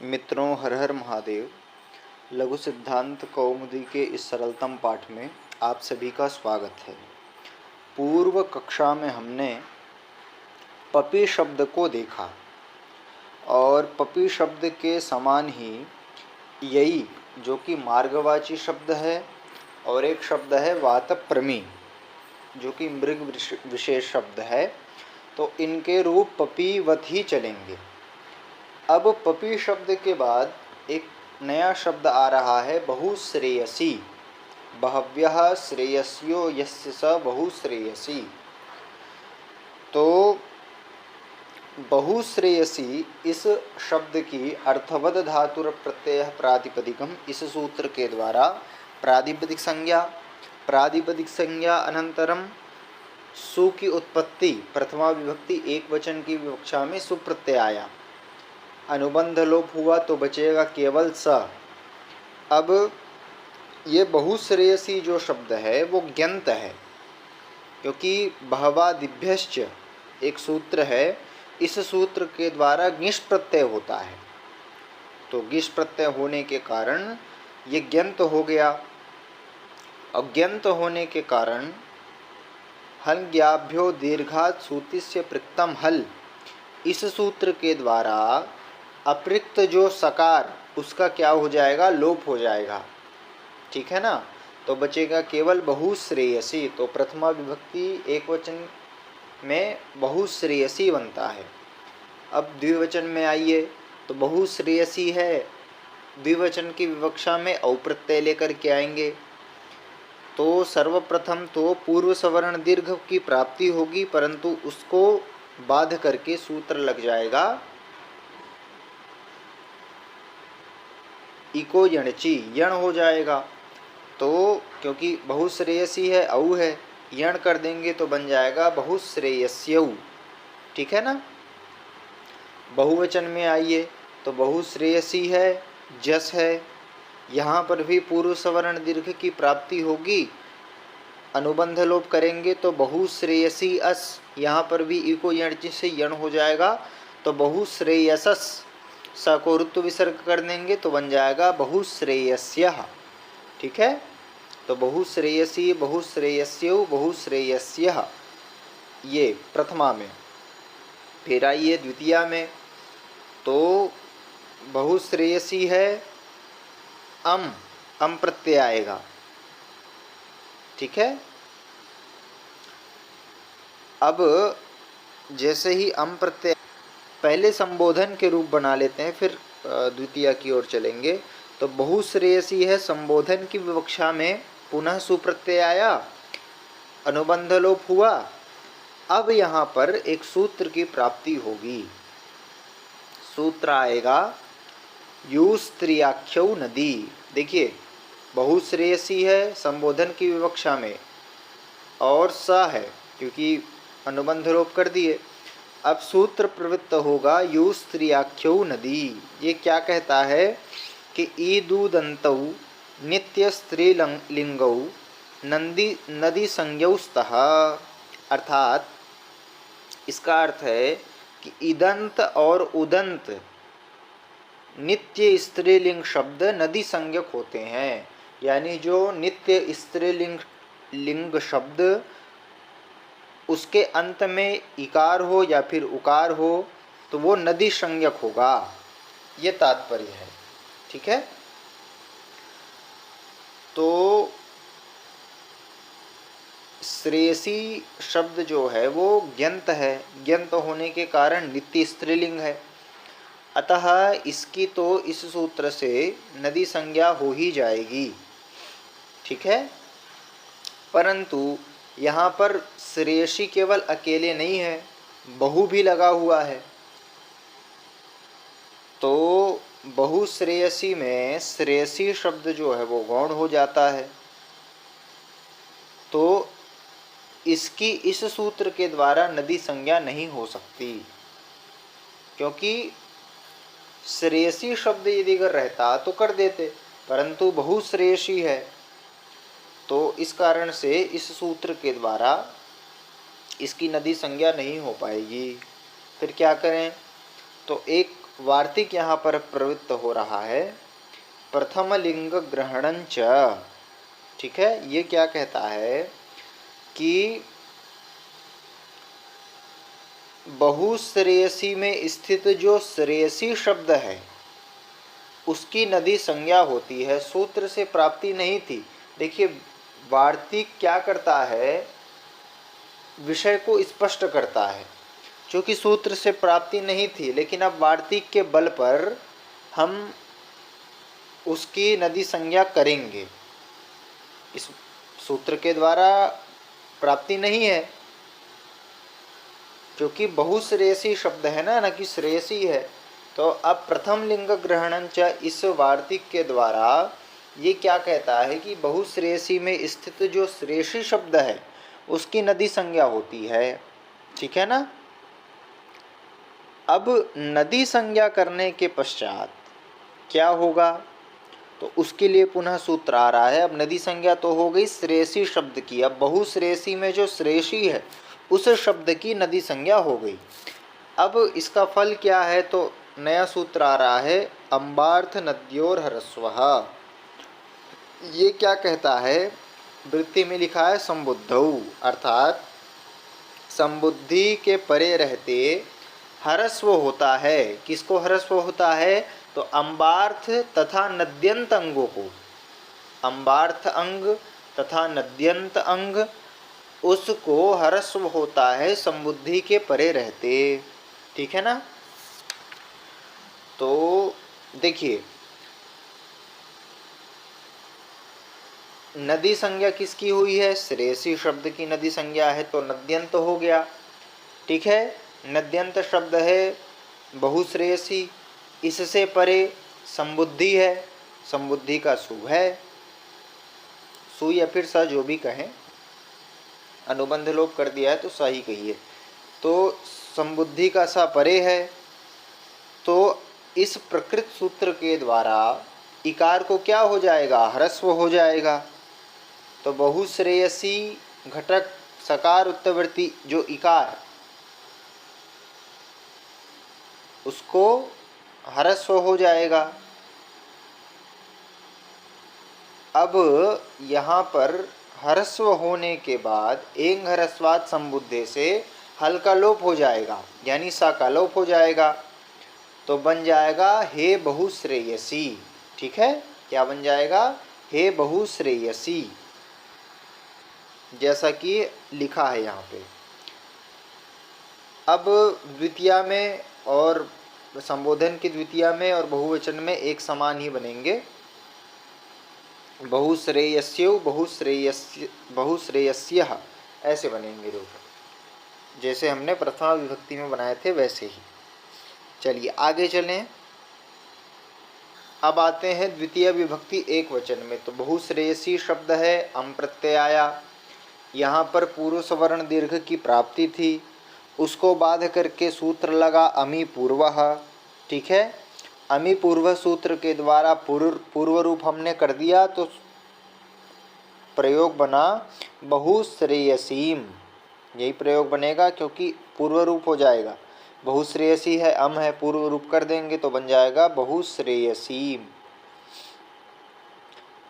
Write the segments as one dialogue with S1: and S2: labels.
S1: मित्रों, हर हर महादेव। लघु सिद्धांत कौमुदी के इस सरलतम पाठ में आप सभी का स्वागत है। पूर्व कक्षा में हमने पपी शब्द को देखा और पपी शब्द के समान ही यही जो कि मार्गवाची शब्द है और एक शब्द है वातप्रमी जो कि मृग विशेष शब्द है, तो इनके रूप पपीवत ही चलेंगे। अब पपी शब्द के बाद एक नया शब्द आ रहा है बहुश्रेयसी। बहव्यः श्रेयस्यो यस्य स बहुश्रेयसी। तो बहुश्रेयसी इस शब्द की अर्थवद धातुर प्रत्यय प्रातिपदिकम इस सूत्र के द्वारा प्रातिपदिक संज्ञा अनंतरम सु की उत्पत्ति प्रथमा विभक्ति एक वचन की विवक्षा में सुप्रत्यय आया, अनुबंध लोप हुआ तो बचेगा केवल स। अब ये बहुश्रेयसी जो शब्द है वो ज्ञंत है, क्योंकि बहवादिभ्यश्च एक सूत्र है, इस सूत्र के द्वारा ङिश प्रत्यय होता है। तो ङिश प्रत्यय होने के कारण ये ज्ञंत हो गया। अज्ञंत होने के कारण हल्ज्ञाभ्यो दीर्घात् सूतिस्य पृक्तम हल, इस सूत्र के द्वारा अपृक्त जो सकार उसका क्या हो जाएगा, लोप हो जाएगा। ठीक है ना। तो बचेगा केवल बहुश्रेयसी। तो प्रथमा विभक्ति एक वचन में बहुश्रेयसी बनता है। अब द्विवचन में आइए तो बहुश्रेयसी है, द्विवचन की विवक्षा में औप्रत्यय लेकर के आएंगे। तो सर्वप्रथम तो पूर्व सवर्ण दीर्घ की प्राप्ति होगी, परंतु उसको बाध करके सूत्र लग जाएगा इको यणची, यण हो जाएगा। तो क्योंकि बहुश्रेयसी है, औ है, यण कर देंगे तो बन जाएगा बहुश्रेयस्यौ। ठीक है ना। बहुवचन में आइए तो बहुश्रेयसी है, जस है, यहाँ पर भी पूर्व सवर्ण दीर्घ की प्राप्ति होगी, अनुबंध लोप करेंगे तो बहुश्रेयसी अस, यहाँ पर भी इको यणची से यण हो जाएगा तो बहुश्रेयसस, स को ऋत्व विसर्ग कर देंगे तो बन जाएगा बहुश्रेयस्यः। ठीक है। तो बहुश्रेयसी, बहुश्रेयस्यौ, बहुश्रेयस्यः, ये प्रथमा में। फिर आइए द्वितीया में, तो बहुश्रेयसी है, अम प्रत्यय आएगा। ठीक है। अब जैसे ही अम प्रत्यय पहले संबोधन के रूप बना लेते हैं, फिर द्वितीया की ओर चलेंगे। तो बहुश्रेयसी है, संबोधन की विवक्षा में पुनः सुप्रत्यय आया, अनुबंध लोप हुआ। अब यहाँ पर एक सूत्र की प्राप्ति होगी। सूत्र आएगा युस्त्रियाख्यौ नदी। देखिए, बहुश्रेयसी है, संबोधन की विवक्षा में, और स है क्योंकि अनुबंध लोप कर दिए। अब सूत्र प्रवृत्त होगा युस्त्रियाख्यौ नदी। ये क्या कहता है कि ईदुदन्तौ नित्य स्त्रीलिंगौ नदी संज्ञौ स्तः। अर्थात इसका अर्थ है कि इदंत और उदंत नित्य स्त्रीलिंग शब्द नदी संज्ञक होते हैं। यानी जो नित्य स्त्रीलिंग शब्द उसके अंत में इकार हो या फिर उकार हो तो वो नदी संज्ञक होगा, ये तात्पर्य है। ठीक है। तो श्रेयसी शब्द जो है वो ज्ञंत है, ज्ञंत होने के कारण नित्य स्त्रीलिंग है, अतः इसकी तो इस सूत्र से नदी संज्ञा हो ही जाएगी। ठीक है। परंतु यहाँ पर श्रेयसी केवल अकेले नहीं है, बहु भी लगा हुआ है। तो बहुश्रेयसी में श्रेयसी शब्द जो है वो गौण हो जाता है। तो इसकी इस सूत्र के द्वारा नदी संज्ञा नहीं हो सकती, क्योंकि श्रेयसी शब्द यदि अगर रहता तो कर देते, परंतु बहुश्रेयसी है, तो इस कारण से इस सूत्र के द्वारा इसकी नदी संज्ञा नहीं हो पाएगी। फिर क्या करें, तो एक वार्तिक यहाँ पर प्रवृत्त हो रहा है प्रथम लिंग ग्रहणं च। ठीक है, ये क्या कहता है कि बहुश्रेयसी में स्थित जो श्रेयसी शब्द है उसकी नदी संज्ञा होती है, सूत्र से प्राप्ति नहीं थी। देखिए वार्तिक क्या करता है, विषय को स्पष्ट करता है, क्योंकि सूत्र से प्राप्ति नहीं थी, लेकिन अब वार्तिक के बल पर हम उसकी नदी संज्ञा करेंगे। इस सूत्र के द्वारा प्राप्ति नहीं है, क्योंकि बहुश्रेयसी शब्द है ना, कि श्रेयसी है। तो अब प्रथम लिंग ग्रहणं च इस वार्तिक के द्वारा ये क्या कहता है कि बहुश्रेयसी में स्थित जो श्रेयसी शब्द है उसकी नदी संज्ञा होती है। ठीक है ना। अब नदी संज्ञा करने के पश्चात क्या होगा, तो उसके लिए पुनः सूत्र आ रहा है। अब नदी संज्ञा तो हो गई श्रेयसी शब्द की, अब बहुश्रेयसी में जो श्रेयसी है उस शब्द की नदी संज्ञा हो गई। अब इसका फल क्या है, तो नया सूत्र आ रहा है अम्बार्थ नद्योर ह्रस्वः। ये क्या कहता है, वृत्ति में लिखा है संबुद्धौ, अर्थात संबुद्धि के परे रहते ह्रस्व होता है। किसको ह्रस्व होता है, तो अम्बार्थ तथा नद्यंत अंगों को, अम्बार्थ अंग तथा नद्यंत अंग, उसको ह्रस्व होता है संबुद्धि के परे रहते। ठीक है ना। तो देखिए नदी संज्ञा किसकी हुई है, श्रेयसी शब्द की नदी संज्ञा है, तो नद्यंत हो गया। ठीक है, नद्यंत शब्द है बहुश्रेयसी, इससे परे संबुद्धि है, संबुद्धि का सु है, सु या फिर स जो भी कहें, अनुबंध लोप कर दिया है तो सही कहिए। तो संबुद्धि का सा परे है, तो इस प्रकृत सूत्र के द्वारा इकार को क्या हो जाएगा, ह्रस्व हो जाएगा। तो बहुश्रेयसी घटक सकार उत्तवर्ती जो इकार, उसको ह्रस्व हो जाएगा। अब यहाँ पर ह्रस्व होने के बाद एंग ह्रस्वात् संबुद्धे से हल का लोप हो जाएगा, यानी सा का लोप हो जाएगा, तो बन जाएगा हे बहुश्रेयसी। ठीक है, क्या बन जाएगा, हे बहुश्रेयसी, जैसा कि लिखा है यहाँ पे। अब द्वितीया में और संबोधन की द्वितीया में और बहुवचन में एक समान ही बनेंगे, बहुश्रेयस्यौ बहुश्रेयस्यः ऐसे बनेंगे दोनों, जैसे हमने प्रथमा विभक्ति में बनाए थे वैसे ही। चलिए आगे चलें। अब आते हैं द्वितीय विभक्ति एक वचन में। तो बहुश्रेयसी शब्द है अम प्रत्यय आया, यहाँ पर पूर्व सवर्ण दीर्घ की प्राप्ति थी, उसको बाध करके सूत्र लगा अमी पूर्वः। ठीक है, अमी पूर्व सूत्र के द्वारा पूर्व रूप हमने कर दिया, तो प्रयोग बना बहुश्रेयसीम, यही प्रयोग बनेगा, क्योंकि पूर्व रूप हो जाएगा। बहुश्रेयसी है, अम है, पूर्व रूप कर देंगे तो बन जाएगा बहुश्रेयसीम।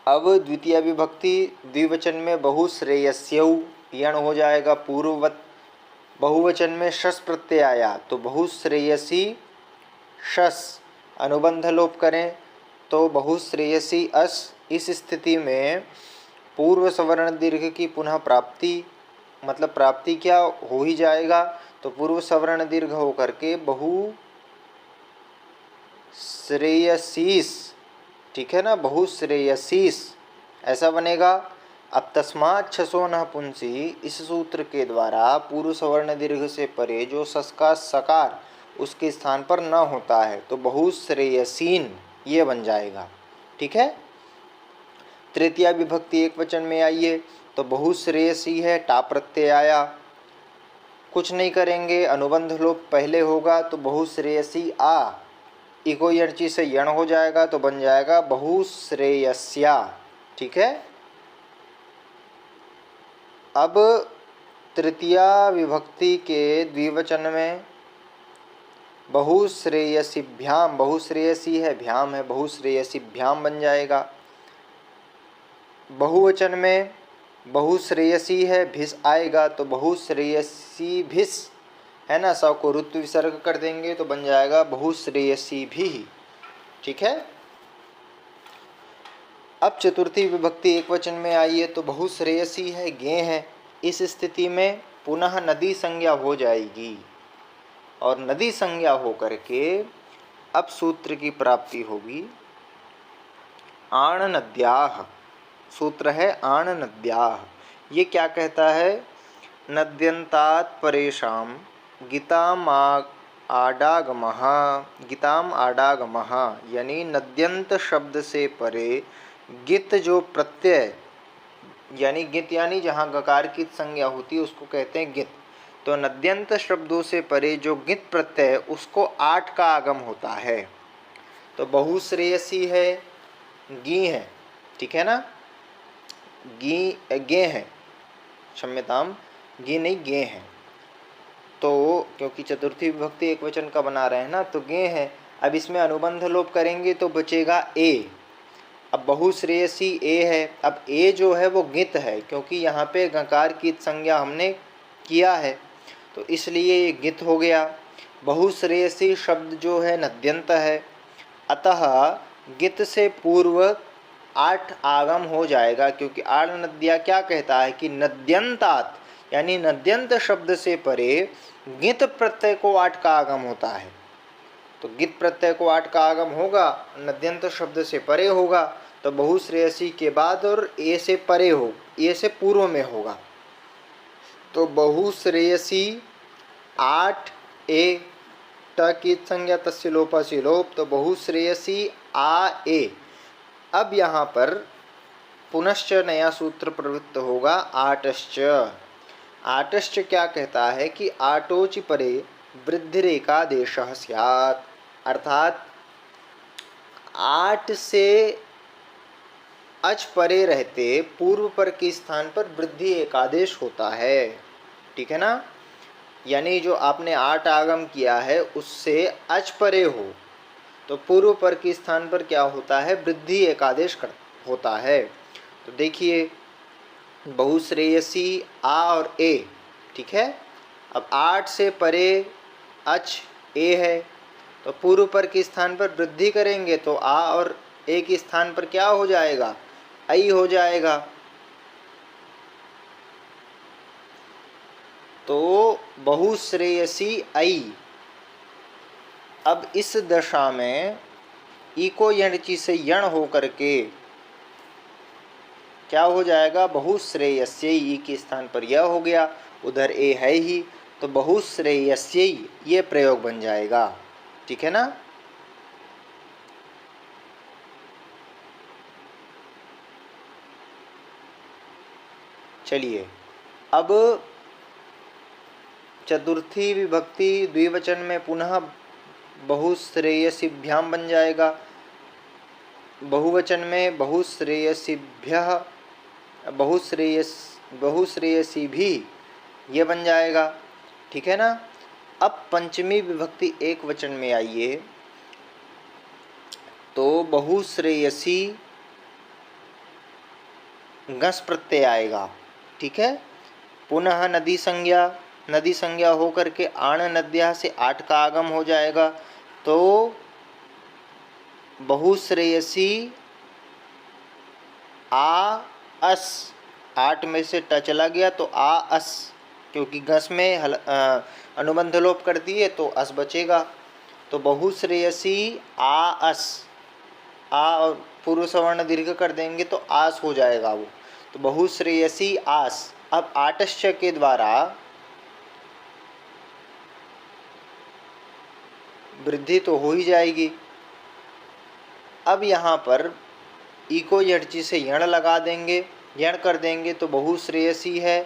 S1: अब द्वितीय विभक्ति द्विवचन में बहुश्रेयस्यौ, यण हो जाएगा पूर्ववत। बहुवचन में शस प्रत्यय आया, तो बहुश्रेयसी शस, अनुबंध लोप करें तो बहुश्रेयसी अस। इस स्थिति में पूर्व सवर्ण दीर्घ की पुनः प्राप्ति, मतलब प्राप्ति क्या हो ही जाएगा, तो पूर्व सवर्ण दीर्घ होकर के बहुश्रेयसीस। ठीक है ना, बहुश्रेयसीस ऐसा बनेगा। अब तस्मात् छसो न पुंसी, इस सूत्र के द्वारा पूर्व सवर्ण दीर्घ से परे जो सस का सकार उसके स्थान पर न होता है, तो बहुश्रेयसीन ये बन जाएगा। ठीक है, तृतीया विभक्ति एक वचन में आइए, तो बहुश्रेयसी है, टा प्रत्यय आया, कुछ नहीं करेंगे, अनुबंध लोप पहले होगा, तो बहुश्रेयसी आ, इको यर्ची से यण हो जाएगा, तो बन जाएगा बहुश्रेयस्या। ठीक है, अब तृतीया विभक्ति के द्विवचन में बहुश्रेयसीभ्याम, बहुश्रेयसी है, भ्याम है, बहुश्रेयसीभ्याम बन जाएगा। बहुवचन में बहुश्रेयसी है, भिस आएगा तो बहुश्रेयसी भिस है ना, स को ऋत्व विसर्ग कर देंगे तो बन जाएगा बहुश्रेयसी भी। ठीक है। अब चतुर्थी विभक्ति एक वचन में आई है तो बहुश्रेयसी है, गे है। इस स्थिति में पुनः नदी संज्ञा हो जाएगी और नदी संज्ञा हो करके अब सूत्र की प्राप्ति होगी। आण नद्याः, सूत्र है आण नद्याः। ये क्या कहता है? नद्यंतात् परेषां गीताम आडागमः, गीताम आडागमः, यानी नद्यंत शब्द से परे गित जो प्रत्यय, यानी गित यानी जहाँ गकार की संज्ञा होती है उसको कहते हैं गित। तो नद्यंत शब्दों से परे जो गित प्रत्यय है उसको आठ का आगम होता है। तो बहुश्रेयसी है, गी है, ठीक है ना, गी गे है, क्षम्यताम, गी नहीं गे है। तो क्योंकि चतुर्थी विभक्ति एक वचन का बना रहे हैं ना, तो गे है। अब इसमें अनुबंध लोप करेंगे तो बचेगा ए। अब बहुश्रेयसी ए है। अब ए जो है वो गित है क्योंकि यहाँ पे गकार की संज्ञा हमने किया है तो इसलिए ये गित हो गया। बहुश्रेयसी शब्द जो है नद्यंत है, अतः गित से पूर्व आठ आगम हो जाएगा क्योंकि आड़ नद्या क्या कहता है कि नद्यंतात, यानी नद्यंत शब्द से परे गित प्रत्यय को आठ का आगम होता है। तो गित प्रत्यय को आठ का आगम होगा, नद्यंत शब्द से परे होगा, तो बहुश्रेयसी के बाद और ए से परे हो, ए से पूर्व में होगा। तो बहुश्रेयसी आठ ए, ट की संज्ञा तस्य लोपा से लोप, तो बहुश्रेयसी आ ए। अब यहाँ पर पुनश्च नया सूत्र प्रवृत्त होगा, आटश्च। आटश्च क्या कहता है कि आटोचि परे वृद्धिरेकादेशः स्यात्, अर्थात आठ से अच परे रहते पूर्व पर के स्थान पर वृद्धि एकादेश होता है। ठीक है ना, यानी जो आपने आठ आगम किया है उससे अच परे हो तो पूर्व पर के स्थान पर क्या होता है? वृद्धि एकादेश होता है। तो देखिए बहुश्रेयसी आ और ए, ठीक है। अब आठ से परे अच ए है तो पूर्व पर के स्थान पर वृद्धि करेंगे तो आ और ए के स्थान पर क्या हो जाएगा? आई हो जाएगा। तो बहुश्रेयसी आई। अब इस दशा में ई को यणची से यण हो करके क्या हो जाएगा? बहुश्रेयस्यै, ई के स्थान पर यह हो गया, उधर ए है ही, तो बहुश्रेयस्यै ये प्रयोग बन जाएगा। ठीक है ना। चलिए अब चतुर्थी विभक्ति द्विवचन में पुनः बहुश्रेयसीभ्याम बन जाएगा। बहुवचन में बहुश्रेयसीभ्यः, बहुश्रेयसी भी ये बन जाएगा। ठीक है ना। अब पंचमी विभक्ति एक वचन में आइए तो बहुश्रेयसी गस प्रत्यय आएगा। ठीक है। पुनः नदी संज्ञा, नदी संज्ञा होकर के आण नद्या से आठ का आगम हो जाएगा। तो बहुश्रेयसी आ अस, आठ में से ट चला गया तो आ अस, क्योंकि गस में अनुबंध लोप कर दिए तो अस बचेगा। तो बहुश्रेयसी आ अस, आ और पूर्व सवर्ण दीर्घ कर देंगे तो आस हो जाएगा वो। तो बहुश्रेयसी आस। अब आटश्च के द्वारा वृद्धि तो हो ही जाएगी। अब यहाँ पर ई को यणची से यण लगा देंगे, यण कर देंगे तो बहुश्रेयसी है,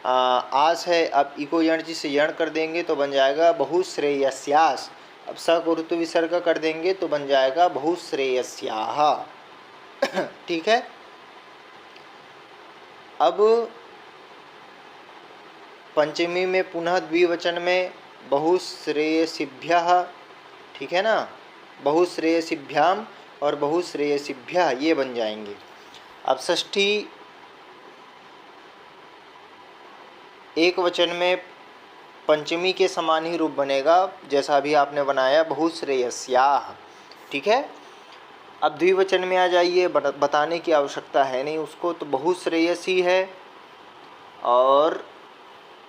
S1: आस है। अब ई को यणची से यण कर देंगे तो बन जाएगा बहुश्रेयस्यास। अब स को ऋतु विसर्ग कर देंगे तो बन जाएगा बहुश्रेयस्याः। ठीक है। अब पंचमी में पुनः द्विवचन में बहुश्रेयसिभ्यः, ठीक है ना, बहुश्रेयसिभ्याम और बहुश्रेयसिभ्यः ये बन जाएंगे। अब षष्ठी एक वचन में पंचमी के समान ही रूप बनेगा जैसा अभी आपने बनाया बहुश्रेयस्याः, ठीक है। अब द्विवचन में आ जाइए, बताने की आवश्यकता है नहीं उसको, तो बहुश्रेयसी है और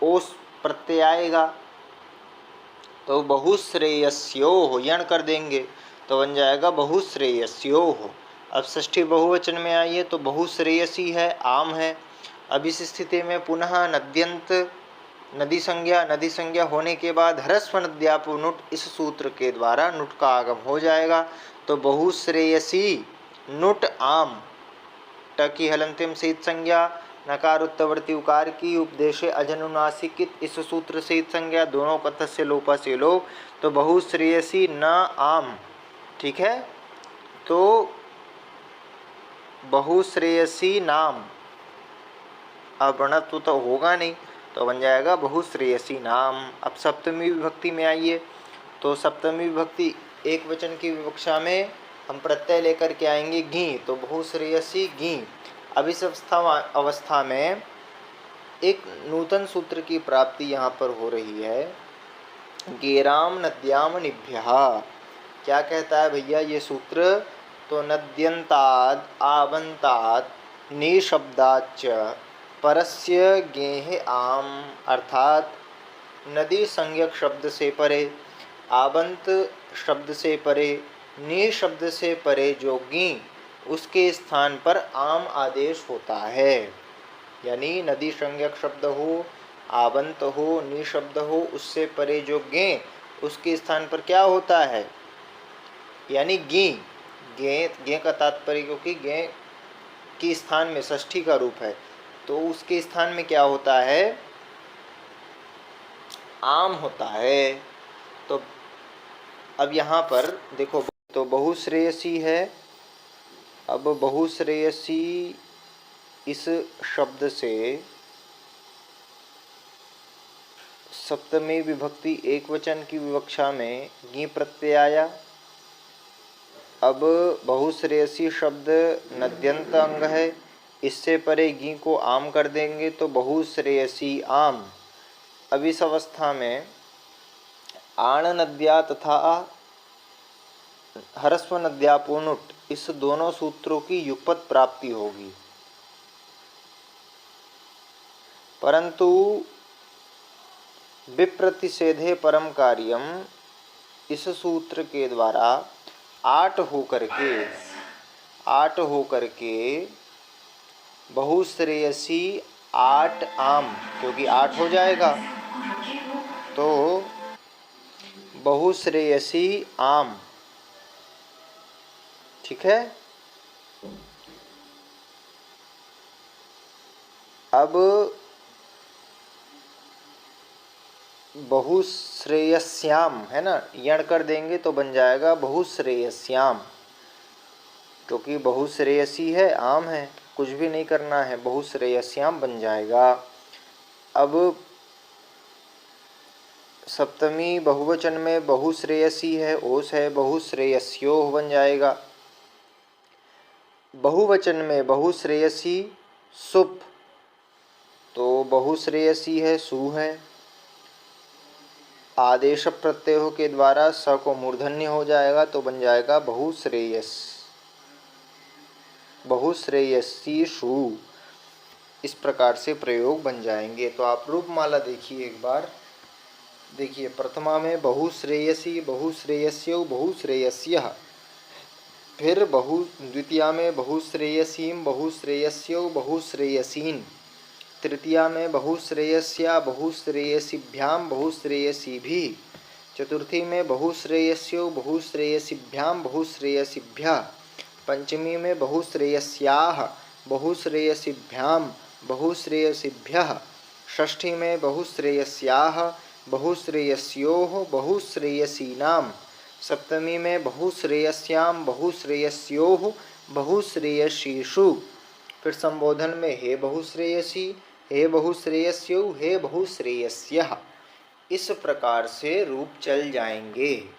S1: ओस प्रत्यय आएगा तो बहुश्रेयस्योः यण कर देंगे तो बन जाएगा बहुश्रेयस्योः। अब षष्ठी बहुवचन में आइए तो बहुश्रेयसी है, आम है। अब इस स्थिति में पुनः नद्यंत नदी संज्ञा होने के बाद ह्रस्व नद्यापो नुट इस सूत्र के द्वारा नुट का आगम हो जाएगा तो बहुश्रेयसी नुट आम, ट की हलंतिम शीत संज्ञा नकार उत्तवर्ती उकार की उपदेशे अजनुनासिकित इस सूत्र शीत संज्ञा दोनों कथ से लोपा से लोप तो बहुश्रेयसी न आम, ठीक है। तो बहुश्रेयसी नाम, अवर्णत्व तो होगा नहीं तो बन जाएगा बहुश्रेयसी नाम। अब सप्तमी विभक्ति में आइए तो सप्तमी विभक्ति एक वचन की विवक्षा में हम प्रत्यय लेकर के आएंगे घी तो बहुश्रेयसी घी। अब इस अवस्था में एक नूतन सूत्र की प्राप्ति यहाँ पर हो रही है, गेराम नद्याम निभ्यः। क्या कहता है भैया ये सूत्र, तो नद्यंताद आवंताद निशब्दाच परस्य गेह आम, अर्थात नदी संज्ञक शब्द से परे, आवंत शब्द से परे, नि शब्द से परे जो गी उसके स्थान पर आम आदेश होता है। यानी नदी संज्ञक शब्द हो, आवंत हो, नि शब्द हो, उससे परे जो गे उसके स्थान पर क्या होता है, यानी गी। गे का तात्पर्य क्योंकि गे के स्थान में षष्ठी का रूप है तो उसके स्थान में क्या होता है, आम होता है। तो अब यहाँ पर देखो तो बहुश्रेयसी है, अब बहुश्रेयसी इस शब्द से सप्तमी विभक्ति एक वचन की विवक्षा में गी प्रत्यय आया। अब बहुश्रेयसी शब्द नद्यंत अंग है, इससे परे गी को आम कर देंगे तो बहुश्रेयसी आम। अब इस अवस्था में आण नद्या तथा ह्रस्व नद्यापोनुट इस दोनों सूत्रों की युगपत प्राप्ति होगी, परंतु विप्रतिषेधे परम कार्यम इस सूत्र के द्वारा आठ होकर के बहुश्रेयसी आठ आम, क्योंकि आठ हो जाएगा तो बहुश्रेयसी आम, ठीक है। अब बहुश्रेयस्याम है ना, यण कर देंगे तो बन जाएगा बहुश्रेयस्याम, क्योंकि बहुश्रेयसी है, आम है, कुछ भी नहीं करना है, बहुश्रेयस्याम बन जाएगा। अब सप्तमी बहुवचन में बहुश्रेयसी है, ओस है, बहुश्रेयस्योः बन जाएगा। बहुवचन में बहुश्रेयसी सुप तो बहुश्रेयसी है, सु है, आदेश प्रत्ययों के द्वारा स को मूर्धन्य हो जाएगा तो बन जाएगा बहुश्रेयसी शु। इस प्रकार से प्रयोग बन जाएंगे। तो आप रूपमाला देखिए एक बार, देखिए प्रथमा में बहुश्रेयसी, बहुश्रेयस्यौ, बहुश्रेयस्यः, फिर द्वितीया में बहुश्रेयसीम, बहुश्रेयस्यौ, बहुश्रेयसीन, तृतीया में बहुश्रेयस्या, बहुश्रेयसिभ्याम, बहुश्रेयसीभिः, चतुर्थी में बहुश्रेयस्यौ, बहुश्रेयसिभ्याम, बहुश्रेयसिभ्यः, पंचमी में बहुश्रेयस्याः, बहुश्रेयसिभ्याम, बहुश्रेयसिभ्यः, षष्ठी में बहुश्रेयस्याः, बहुश्रेयस्योः, बहुश्रेयसीनाम, सप्तमी में बहुश्रेयस्याम, बहुश्रेयस्योः, बहुश्रेयसीषु, फिर संबोधन में हे बहुश्रेयसी, हे बहुश्रेयस्यौ, हे बहुश्रेयस्यः। इस प्रकार से रूप चल जाएंगे।